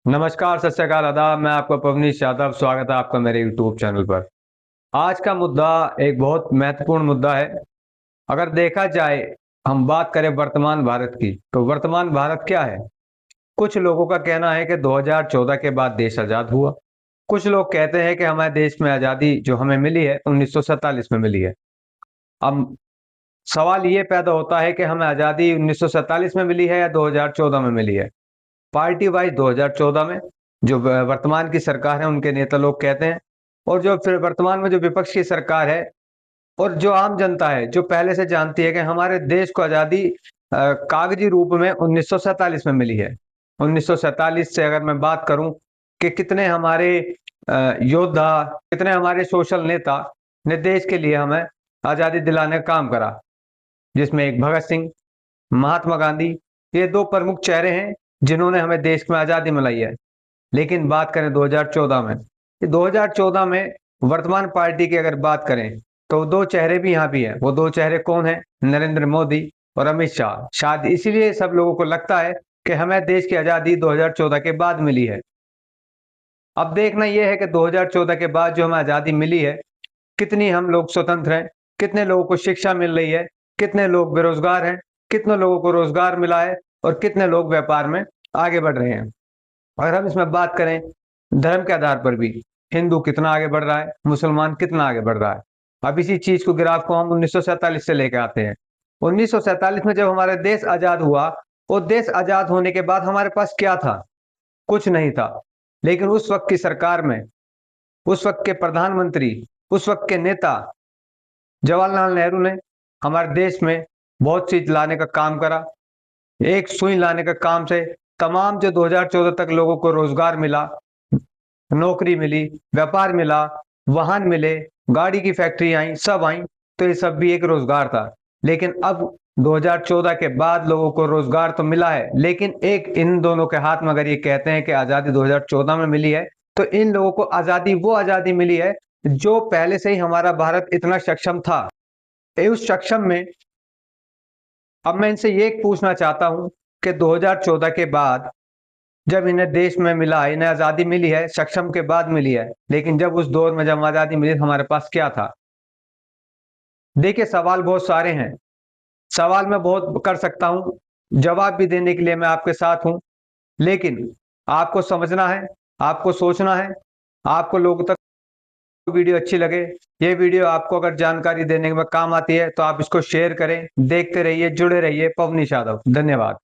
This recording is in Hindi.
नमस्कार, सत श्री अकाल, आदाब। मैं आपका पवनीश यादव। स्वागत है आपका मेरे यूट्यूब चैनल पर। आज का मुद्दा एक बहुत महत्वपूर्ण मुद्दा है। अगर देखा जाए, हम बात करें वर्तमान भारत की, तो वर्तमान भारत क्या है? कुछ लोगों का कहना है कि 2014 के बाद देश आजाद हुआ। कुछ लोग कहते हैं कि हमारे देश में आजादी जो हमें मिली है 1947 में मिली है। अब सवाल ये पैदा होता है कि हमें आजादी 1947 में मिली है या 2014 में मिली है। पार्टी वाइज 2014 में जो वर्तमान की सरकार है उनके नेता लोग कहते हैं, और जो फिर वर्तमान में जो विपक्ष की सरकार है और जो आम जनता है जो पहले से जानती है कि हमारे देश को आजादी कागजी रूप में 1947 में मिली है। 1947 से अगर मैं बात करूं कि कितने हमारे योद्धा, कितने हमारे सोशल नेता ने देश के लिए हमें आजादी दिलाने का काम करा, जिसमें एक भगत सिंह, महात्मा गांधी, ये दो प्रमुख चेहरे हैं जिन्होंने हमें देश में आजादी मिलाई है। लेकिन बात करें 2014 में, 2014 में वर्तमान पार्टी की अगर बात करें तो दो चेहरे भी यहाँ भी हैं। वो दो चेहरे कौन हैं? नरेंद्र मोदी और अमित शाह। शायद इसीलिए सब लोगों को लगता है कि हमें देश की आजादी 2014 के बाद मिली है। अब देखना यह है कि 2014 के बाद जो हमें आजादी मिली है, कितनी हम लोग स्वतंत्र हैं, कितने लोगों को शिक्षा मिल रही है, कितने लोग बेरोजगार हैं, कितने लोगों को रोजगार मिला है, और कितने लोग व्यापार में आगे बढ़ रहे हैं। अगर हम इसमें बात करें धर्म के आधार पर भी, हिंदू कितना आगे बढ़ रहा है, मुसलमान कितना आगे बढ़ रहा है। अब इसी चीज को, ग्राफ को हम 1947 से लेकर आते हैं। 1947 में जब हमारा देश आजाद हुआ, वो देश आजाद होने के बाद हमारे पास क्या था? कुछ नहीं था। लेकिन उस वक्त की सरकार में, उस वक्त के प्रधानमंत्री, उस वक्त के नेता जवाहरलाल नेहरू ने हमारे देश में बहुत चीज लाने का काम करा। एक सुई लाने का काम से तमाम जो 2014 तक लोगों को रोजगार मिला, नौकरी मिली, व्यापार मिला, वाहन मिले, गाड़ी की फैक्ट्री आई, सब आई, तो ये सब भी एक रोजगार था। लेकिन अब 2014 के बाद लोगों को रोजगार तो मिला है, लेकिन एक इन दोनों के हाथ में अगर ये कहते हैं कि आजादी 2014 में मिली है, तो इन लोगों को आजादी वो आजादी मिली है जो पहले से ही हमारा भारत इतना सक्षम था। उस सक्षम में अब मैं इनसे ये पूछना चाहता हूं कि 2014 के बाद जब इन्हें देश में मिला, इन्हें आजादी मिली है, सक्षम के बाद मिली है, लेकिन जब उस दौर में जब आजादी मिली हमारे पास क्या था? देखिए, सवाल बहुत सारे हैं, सवाल मैं बहुत कर सकता हूं, जवाब भी देने के लिए मैं आपके साथ हूं। लेकिन आपको समझना है, आपको सोचना है, आपको लोगों तक वीडियो अच्छी लगे, ये वीडियो आपको अगर जानकारी देने में काम आती है तो आप इसको शेयर करें। देखते रहिए, जुड़े रहिए। पवनीश यादव, धन्यवाद।